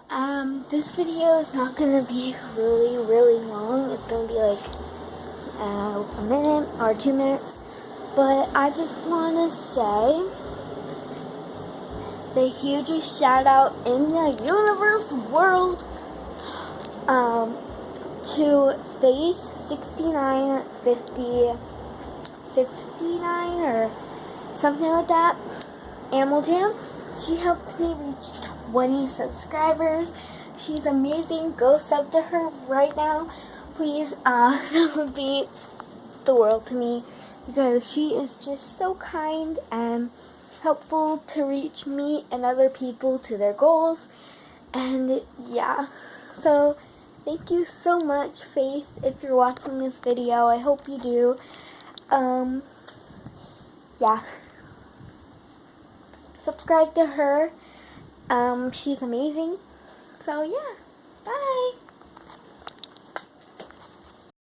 This video is not gonna be really long. It's gonna be like a minute or 2 minutes. But I just wanna say the hugest shout out in the universe world to Faith 6959 or something like that. Animal Jam. She helped me reach 20 subscribers. She's amazing. Go sub to her right now, please. That would be the world to me because she is just so kind and helpful to reach me and other people to their goals. And yeah, so thank you so much, Faith, if you're watching this video. I hope you do. Yeah. Subscribe to her. She's amazing. So yeah, bye.